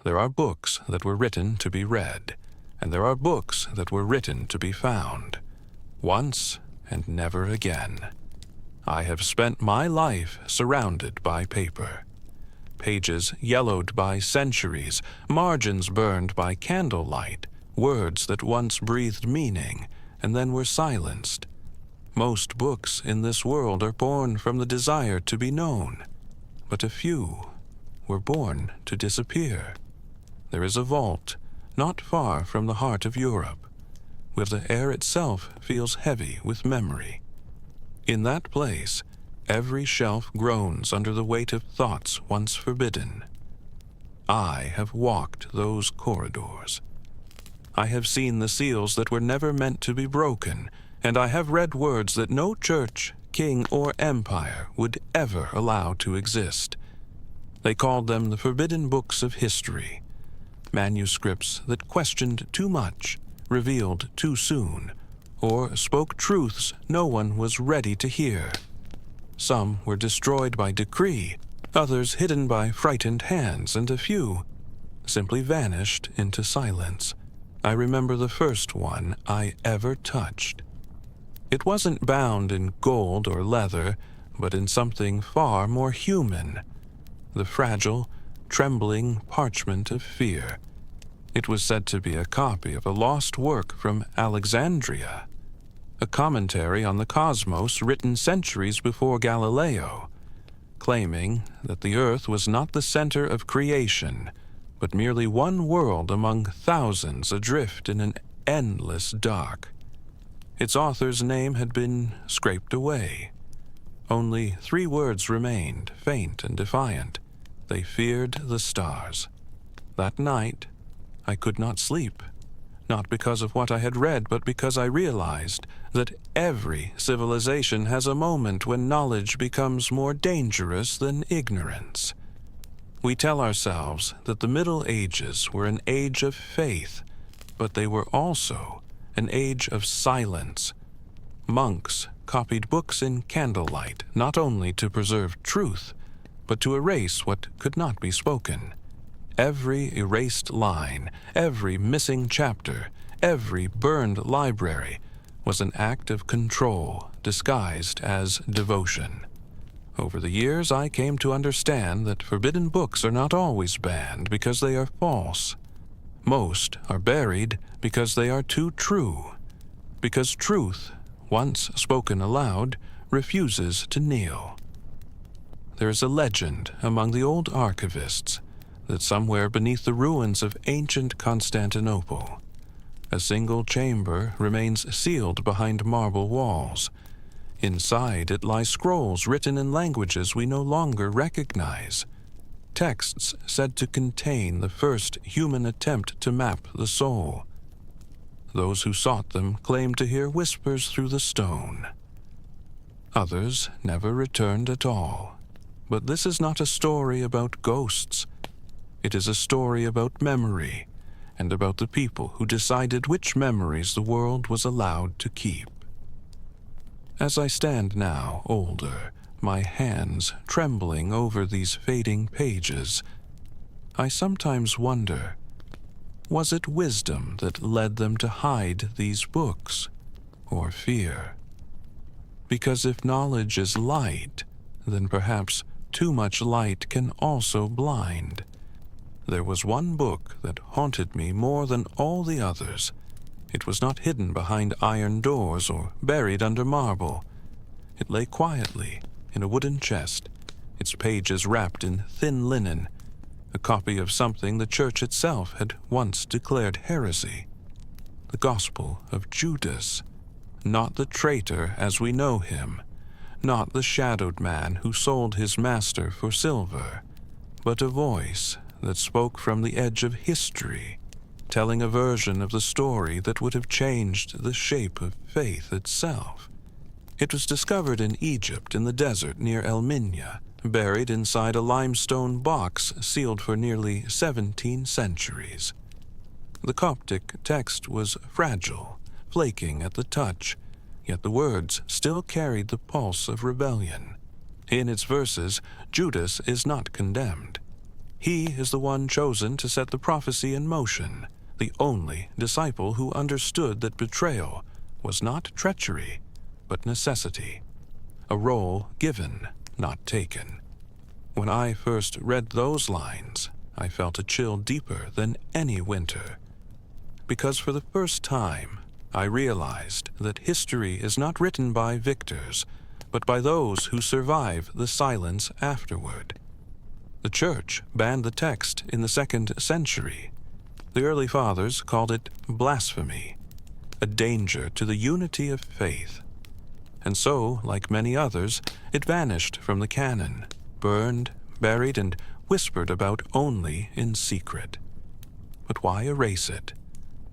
There are books that were written to be read, and there are books that were written to be found, once and never again. I have spent my life surrounded by paper. Pages yellowed by centuries, margins burned by candlelight, words that once breathed meaning and then were silenced. Most books in this world are born from the desire to be known, but a few were born to disappear. There is a vault not far from the heart of Europe, where the air itself feels heavy with memory. In that place, every shelf groans under the weight of thoughts once forbidden. I have walked those corridors. I have seen the seals that were never meant to be broken, and I have read words that no church, king, or empire would ever allow to exist. They called them the forbidden books of history, manuscripts that questioned too much, revealed too soon, or spoke truths no one was ready to hear. Some were destroyed by decree, others hidden by frightened hands, and a few simply vanished into silence. I remember the first one I ever touched. It wasn't bound in gold or leather, but in something far more human, the fragile, trembling parchment of fear. It was said to be a copy of a lost work from Alexandria, a commentary on the cosmos written centuries before Galileo, claiming that the earth was not the center of creation, but merely one world among thousands adrift in an endless dark. Its author's name had been scraped away. Only 3 words remained, faint and defiant. They feared the stars. That night, I could not sleep, not because of what I had read, but because I realized that every civilization has a moment when knowledge becomes more dangerous than ignorance. We tell ourselves that the Middle Ages were an age of faith, but they were also an age of silence. Monks copied books in candlelight, not only to preserve truth, but to erase what could not be spoken. Every erased line, every missing chapter, every burned library was an act of control disguised as devotion. Over the years, I came to understand that forbidden books are not always banned because they are false. Most are buried because they are too true, because truth, once spoken aloud, refuses to kneel. There is a legend among the old archivists that somewhere beneath the ruins of ancient Constantinople, a single chamber remains sealed behind marble walls. Inside it lie scrolls written in languages we no longer recognize, texts said to contain the first human attempt to map the soul. Those who sought them claimed to hear whispers through the stone. Others never returned at all. But this is not a story about ghosts. It is a story about memory, and about the people who decided which memories the world was allowed to keep. As I stand now, older, my hands trembling over these fading pages, I sometimes wonder, was it wisdom that led them to hide these books, or fear? Because if knowledge is light, then perhaps too much light can also blind. There was one book that haunted me more than all the others. It was not hidden behind iron doors or buried under marble. It lay quietly in a wooden chest, its pages wrapped in thin linen, a copy of something the church itself had once declared heresy. The Gospel of Judas, not the traitor as we know him, not the shadowed man who sold his master for silver, but a voice that spoke from the edge of history, telling a version of the story that would have changed the shape of faith itself. It was discovered in Egypt in the desert near El-Minya, buried inside a limestone box sealed for nearly 17 centuries. The Coptic text was fragile, flaking at the touch, yet the words still carried the pulse of rebellion. In its verses, Judas is not condemned. He is the one chosen to set the prophecy in motion, the only disciple who understood that betrayal was not treachery, but necessity, a role given, not taken. When I first read those lines, I felt a chill deeper than any winter, because for the first time I realized that history is not written by victors, but by those who survive the silence afterward. The Church banned the text in the 2nd century. The early fathers called it blasphemy, a danger to the unity of faith. And so, like many others, it vanished from the canon, burned, buried, and whispered about only in secret. But why erase it?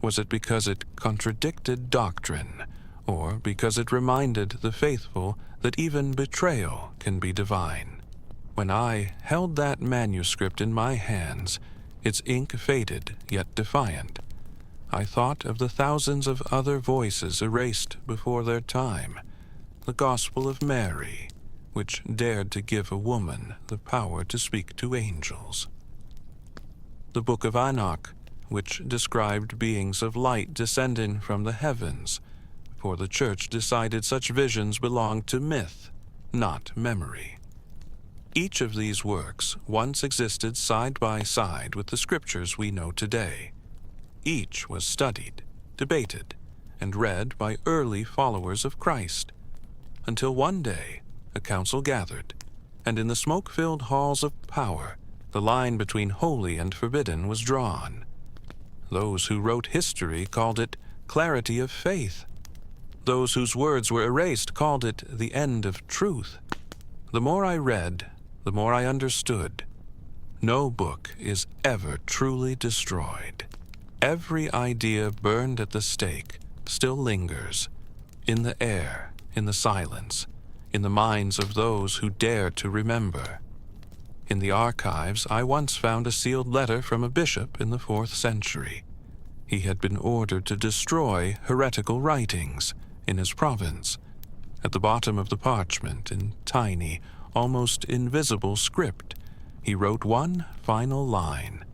Was it because it contradicted doctrine, or because it reminded the faithful that even betrayal can be divine? When I held that manuscript in my hands, its ink faded yet defiant. I thought of the thousands of other voices erased before their time, the Gospel of Mary, which dared to give a woman the power to speak to angels. The Book of Enoch, which described beings of light descending from the heavens, for the Church decided such visions belonged to myth, not memory. Each of these works once existed side by side with the scriptures we know today. Each was studied, debated, and read by early followers of Christ, until one day a council gathered, and in the smoke-filled halls of power, the line between holy and forbidden was drawn. Those who wrote history called it clarity of faith. Those whose words were erased called it the end of truth. The more I read, the more I understood. No book is ever truly destroyed. Every idea burned at the stake still lingers, in the air, in the silence, in the minds of those who dare to remember. In the archives, I once found a sealed letter from a bishop in the 4th century. He had been ordered to destroy heretical writings in his province. At the bottom of the parchment, in tiny, almost invisible script, he wrote one final line: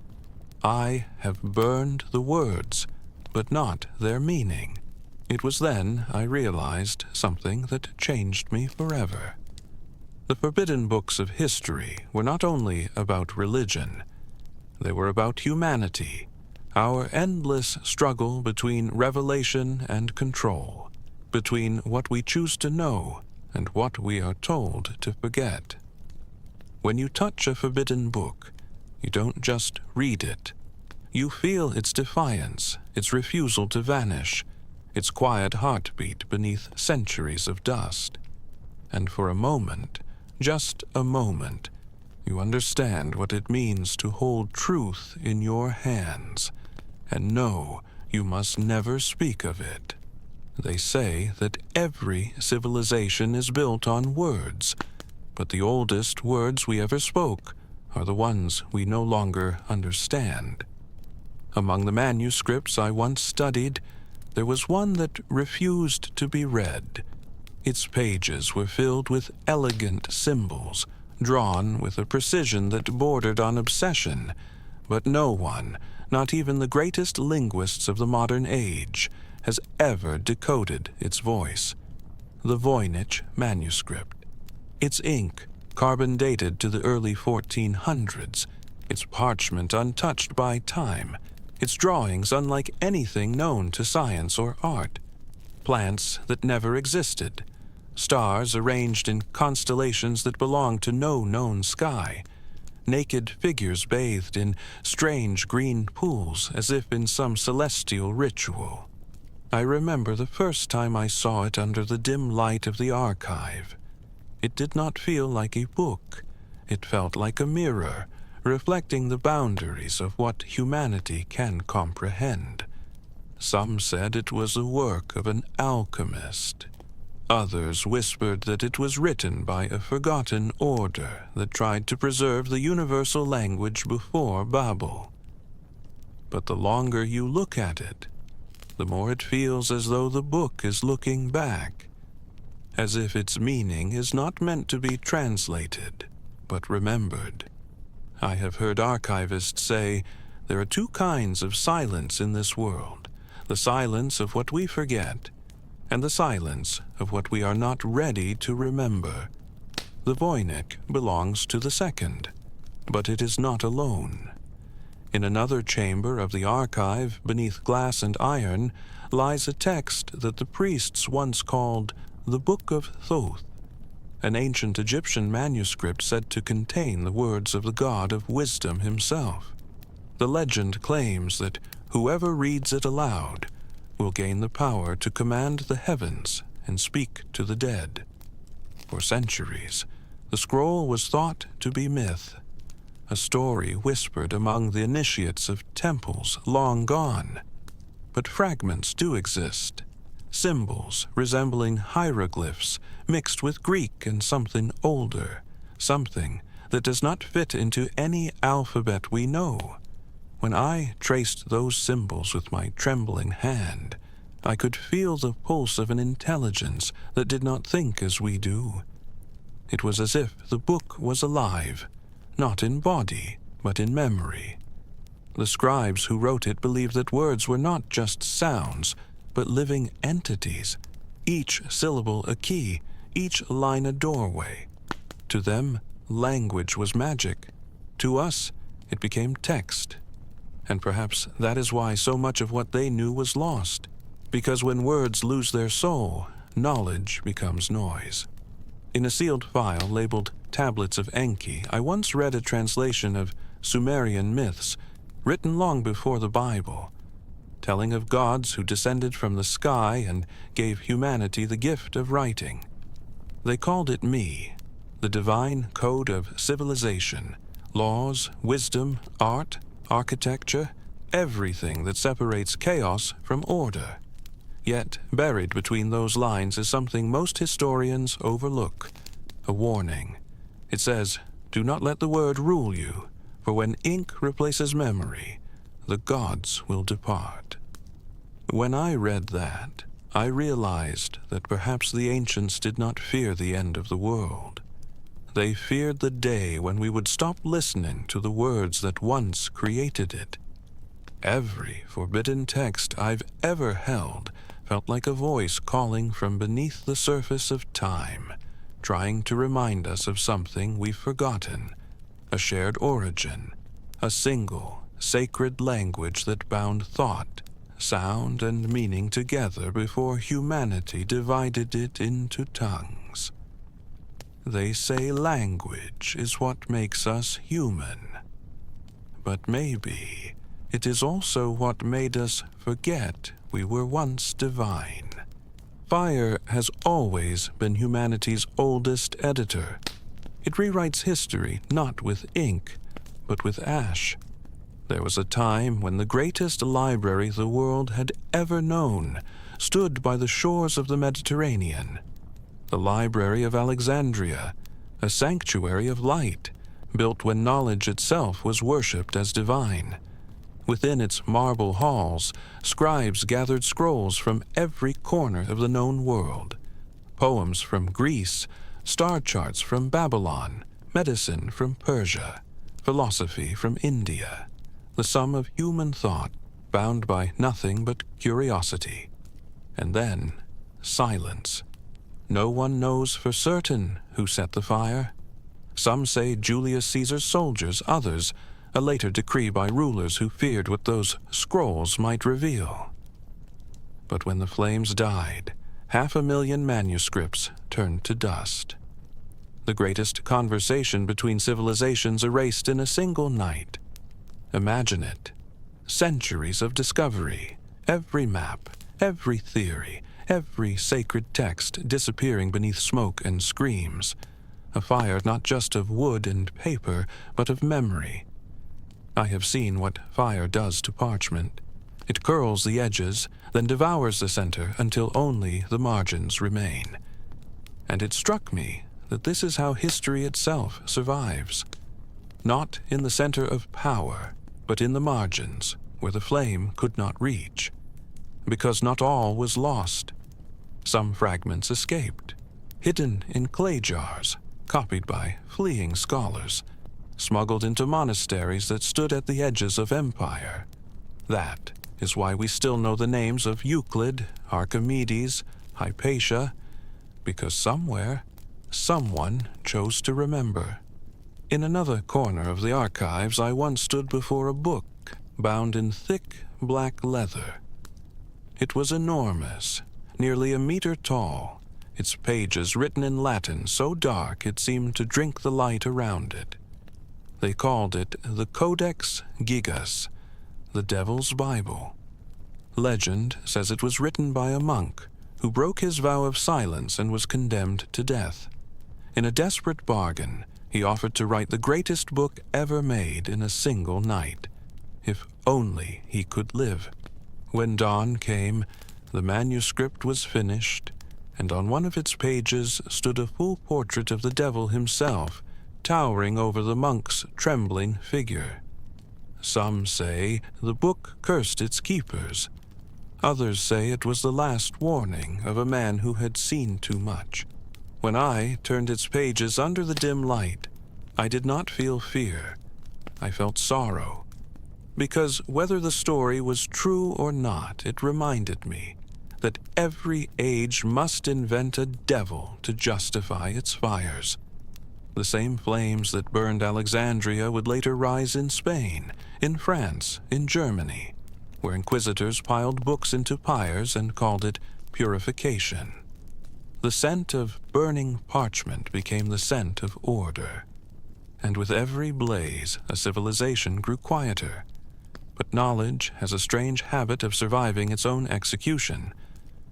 "I have burned the words, but not their meaning." It was then I realized something that changed me forever. The forbidden books of history were not only about religion. They were about humanity, our endless struggle between revelation and control, between what we choose to know and what we are told to forget. When you touch a forbidden book, you don't just read it. You feel its defiance, its refusal to vanish, its quiet heartbeat beneath centuries of dust. And for a moment, just a moment, you understand what it means to hold truth in your hands, and know you must never speak of it. They say that every civilization is built on words, but the oldest words we ever spoke are the ones we no longer understand. Among the manuscripts I once studied, there was one that refused to be read. Its pages were filled with elegant symbols, drawn with a precision that bordered on obsession, but no one, not even the greatest linguists of the modern age, has ever decoded its voice. The Voynich Manuscript. Its ink, carbon dated to the early 1400s, its parchment untouched by time, its drawings unlike anything known to science or art, plants that never existed, stars arranged in constellations that belonged to no known sky, naked figures bathed in strange green pools as if in some celestial ritual. I remember the first time I saw it under the dim light of the archive. It did not feel like a book. It felt like a mirror, reflecting the boundaries of what humanity can comprehend. Some said it was the work of an alchemist. Others whispered that it was written by a forgotten order that tried to preserve the universal language before Babel. But the longer you look at it, the more it feels as though the book is looking back, as if its meaning is not meant to be translated, but remembered. I have heard archivists say there are two kinds of silence in this world: the silence of what we forget, and the silence of what we are not ready to remember. The Voynich belongs to the second, but it is not alone. In another chamber of the archive, beneath glass and iron, lies a text that the priests once called the Book of Thoth, an ancient Egyptian manuscript said to contain the words of the god of wisdom himself. The legend claims that whoever reads it aloud will gain the power to command the heavens and speak to the dead. For centuries, the scroll was thought to be myth, a story whispered among the initiates of temples long gone. But fragments do exist, symbols resembling hieroglyphs mixed with Greek and something older, something that does not fit into any alphabet we know. When I traced those symbols with my trembling hand, I could feel the pulse of an intelligence that did not think as we do. It was as if the book was alive, not in body, but in memory. The scribes who wrote it believed that words were not just sounds, but living entities, each syllable a key, each line a doorway. To them, language was magic. To us, it became text. And perhaps that is why so much of what they knew was lost, because when words lose their soul, knowledge becomes noise. In a sealed file labeled Tablets of Enki, I once read a translation of Sumerian myths, written long before the Bible, telling of gods who descended from the sky and gave humanity the gift of writing. They called it me, the divine code of civilization, laws, wisdom, art, architecture, everything that separates chaos from order. Yet, buried between those lines is something most historians overlook, a warning. It says, "Do not let the word rule you, for when ink replaces memory, the gods will depart." When I read that, I realized that perhaps the ancients did not fear the end of the world. They feared the day when we would stop listening to the words that once created it. Every forbidden text I've ever held felt like a voice calling from beneath the surface of time, trying to remind us of something we've forgotten, a shared origin, a single, sacred language that bound thought, sound, and meaning together before humanity divided it into tongues. They say language is what makes us human. But maybe it is also what made us forget we were once divine. Fire has always been humanity's oldest editor. It rewrites history not with ink, but with ash. There was a time when the greatest library the world had ever known stood by the shores of the Mediterranean. The Library of Alexandria, a sanctuary of light, built when knowledge itself was worshipped as divine. Within its marble halls, scribes gathered scrolls from every corner of the known world. Poems from Greece, star charts from Babylon, medicine from Persia, philosophy from India, the sum of human thought, bound by nothing but curiosity. And then, silence. No one knows for certain who set the fire. Some say Julius Caesar's soldiers, others, a later decree by rulers who feared what those scrolls might reveal. But when the flames died, 500,000 manuscripts turned to dust. The greatest conversation between civilizations erased in a single night. Imagine it. Centuries of discovery, every map, every theory, every sacred text disappearing beneath smoke and screams. A fire not just of wood and paper, but of memory. I have seen what fire does to parchment. It curls the edges, then devours the center until only the margins remain. And it struck me that this is how history itself survives. Not in the center of power, but in the margins, where the flame could not reach. Because not all was lost. Some fragments escaped, hidden in clay jars, copied by fleeing scholars. smuggled into monasteries that stood at the edges of empire. That is why we still know the names of Euclid, Archimedes, Hypatia, because somewhere, someone chose to remember. In another corner of the archives, I once stood before a book bound in thick black leather. It was enormous, nearly a meter tall, its pages written in Latin so dark it seemed to drink the light around it. They called it the Codex Gigas, the Devil's Bible. Legend says it was written by a monk who broke his vow of silence and was condemned to death. In a desperate bargain, he offered to write the greatest book ever made in a single night, if only he could live. When dawn came, the manuscript was finished, and on one of its pages stood a full portrait of the devil himself, towering over the monk's trembling figure. Some say the book cursed its keepers. Others say it was the last warning of a man who had seen too much. When I turned its pages under the dim light, I did not feel fear. I felt sorrow. Because whether the story was true or not, it reminded me that every age must invent a devil to justify its fires. The same flames that burned Alexandria would later rise in Spain, in France, in Germany, where inquisitors piled books into pyres and called it purification. The scent of burning parchment became the scent of order. And with every blaze, a civilization grew quieter. But knowledge has a strange habit of surviving its own execution.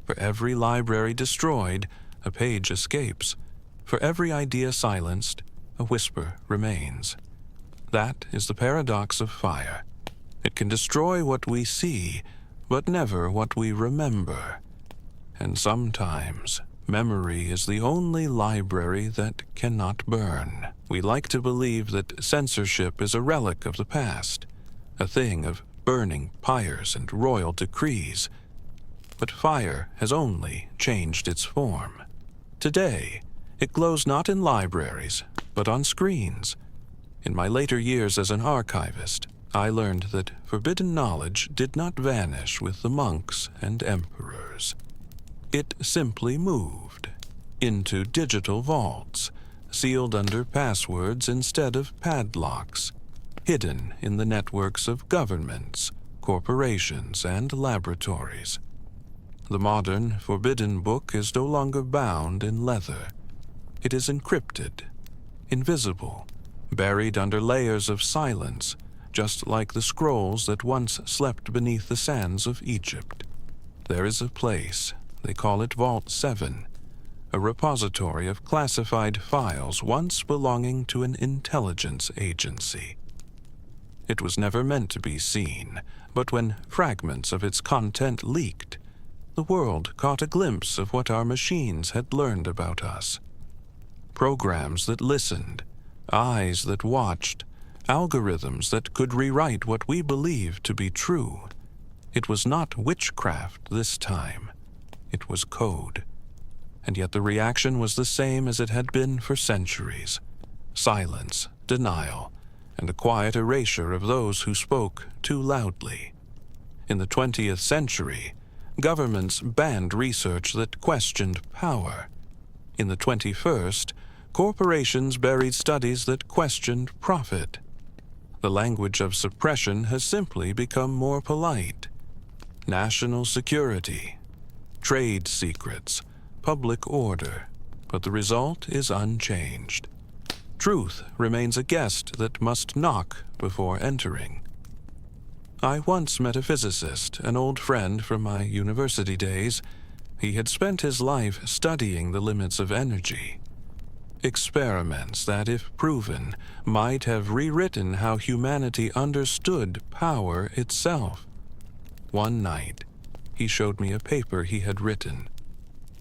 For every library destroyed, a page escapes. For every idea silenced, a whisper remains. That is the paradox of fire. It can destroy what we see, but never what we remember. And sometimes, memory is the only library that cannot burn. We like to believe that censorship is a relic of the past, a thing of burning pyres and royal decrees. But fire has only changed its form. Today, it glows not in libraries, but on screens. In my later years as an archivist, I learned that forbidden knowledge did not vanish with the monks and emperors. It simply moved into digital vaults, sealed under passwords instead of padlocks, hidden in the networks of governments, corporations, and laboratories. The modern forbidden book is no longer bound in leather. It is encrypted, invisible, buried under layers of silence, just like the scrolls that once slept beneath the sands of Egypt. There is a place, they call it Vault 7, a repository of classified files once belonging to an intelligence agency. It was never meant to be seen, but when fragments of its content leaked, the world caught a glimpse of what our machines had learned about us. Programs that listened, eyes that watched, algorithms that could rewrite what we believed to be true. It was not witchcraft this time. It was code. And yet the reaction was the same as it had been for centuries. Silence, denial, and a quiet erasure of those who spoke too loudly. In the 20th century, governments banned research that questioned power. In the 21st, corporations buried studies that questioned profit. The language of suppression has simply become more polite. National security, trade secrets, public order, but the result is unchanged. Truth remains a guest that must knock before entering. I once met a physicist, an old friend from my university days. He had spent his life studying the limits of energy. Experiments that, if proven, might have rewritten how humanity understood power itself. One night, he showed me a paper he had written,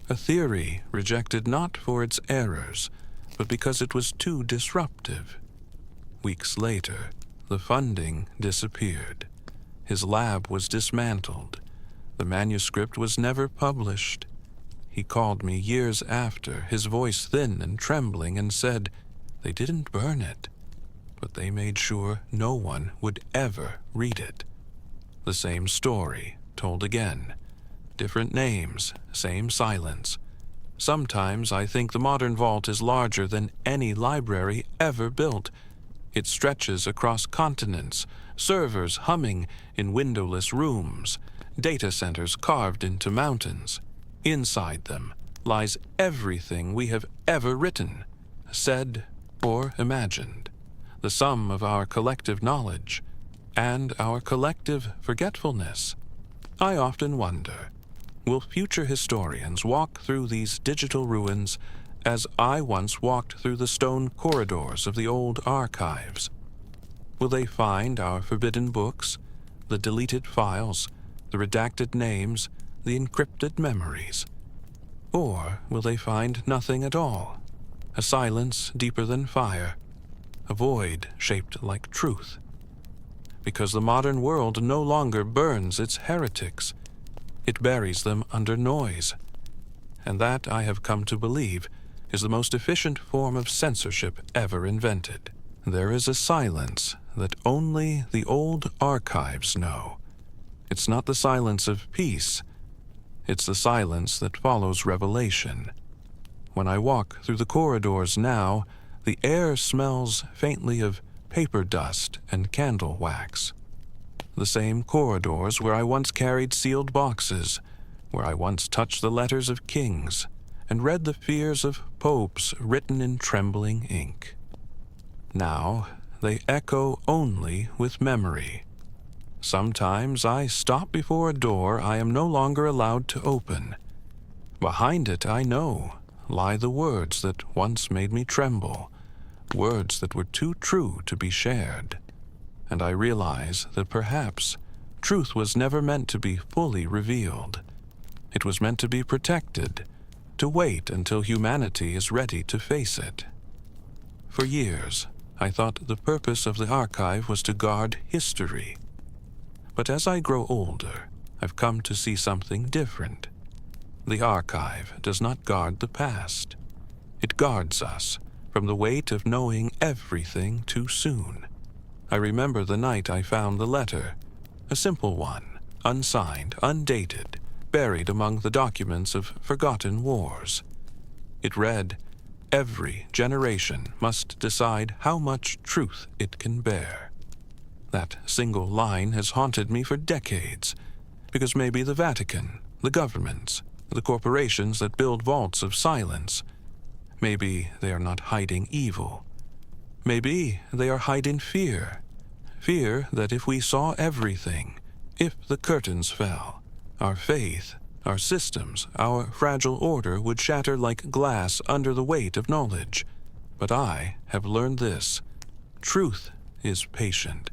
a theory rejected not for its errors, but because it was too disruptive. Weeks later, the funding disappeared. His lab was dismantled. The manuscript was never published. He called me years after, his voice thin and trembling, and said, "They didn't burn it, but they made sure no one would ever read it. The same story, told again. Different names, same silence. Sometimes I think the modern vault is larger than any library ever built. It stretches across continents, servers humming in windowless rooms, data centers carved into mountains. Inside them lies everything we have ever written, said, or imagined, the sum of our collective knowledge and our collective forgetfulness. I often wonder, will future historians walk through these digital ruins as I once walked through the stone corridors of the old archives? Will they find our forbidden books, the deleted files, the redacted names, the encrypted memories? Or will they find nothing at all, a silence deeper than fire, a void shaped like truth? Because the modern world no longer burns its heretics, it buries them under noise. And that, I have come to believe, is the most efficient form of censorship ever invented. There is a silence that only the old archives know. It's not the silence of peace. It's the silence that follows revelation. When I walk through the corridors now, the air smells faintly of paper dust and candle wax. The same corridors where I once carried sealed boxes, where I once touched the letters of kings and read the fears of popes written in trembling ink. Now they echo only with memory. Sometimes I stop before a door I am no longer allowed to open. Behind it, I know, lie the words that once made me tremble, words that were too true to be shared. And I realize that perhaps truth was never meant to be fully revealed. It was meant to be protected, to wait until humanity is ready to face it. For years, I thought the purpose of the archive was to guard history. But as I grow older, I've come to see something different. The archive does not guard the past. It guards us from the weight of knowing everything too soon. I remember the night I found the letter, a simple one, unsigned, undated, buried among the documents of forgotten wars. It read, "Every generation must decide how much truth it can bear." That single line has haunted me for decades, because maybe the Vatican, the governments, the corporations that build vaults of silence, maybe they are not hiding evil. Maybe they are hiding fear. Fear that if we saw everything, if the curtains fell, our faith, our systems, our fragile order would shatter like glass under the weight of knowledge. But I have learned this: truth is patient.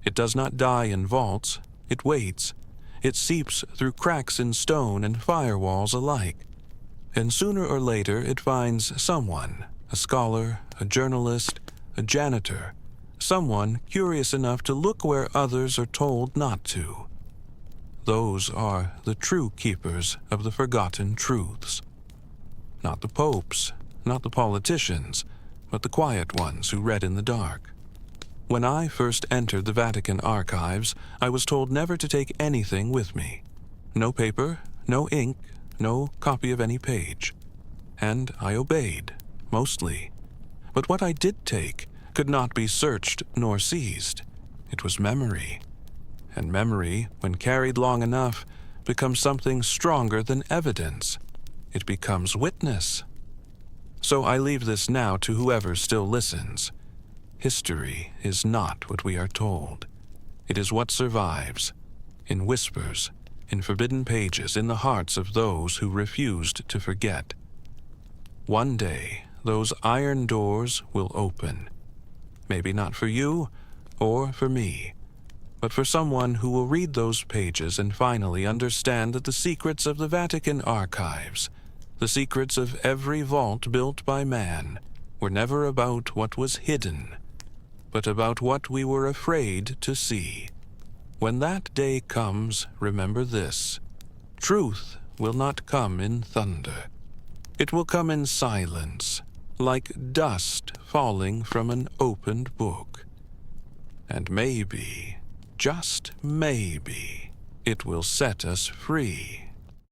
It does not die in vaults. It waits. It seeps through cracks in stone and firewalls alike. And sooner or later it finds someone, a scholar, a journalist, a janitor, someone curious enough to look where others are told not to. Those are the true keepers of the forgotten truths. Not the popes, not the politicians, but the quiet ones who read in the dark. When I first entered the Vatican archives, I was told never to take anything with me. No paper, no ink, no copy of any page. And I obeyed, mostly. But what I did take could not be searched nor seized. It was memory. And memory, when carried long enough, becomes something stronger than evidence. It becomes witness. So I leave this now to whoever still listens. History is not what we are told. It is what survives, in whispers, in forbidden pages, in the hearts of those who refused to forget. One day, those iron doors will open. Maybe not for you or for me, but for someone who will read those pages and finally understand that the secrets of the Vatican archives, the secrets of every vault built by man, were never about what was hidden, but about what we were afraid to see. When that day comes, remember this: truth will not come in thunder. It will come in silence, like dust falling from an opened book. And maybe, just maybe, it will set us free.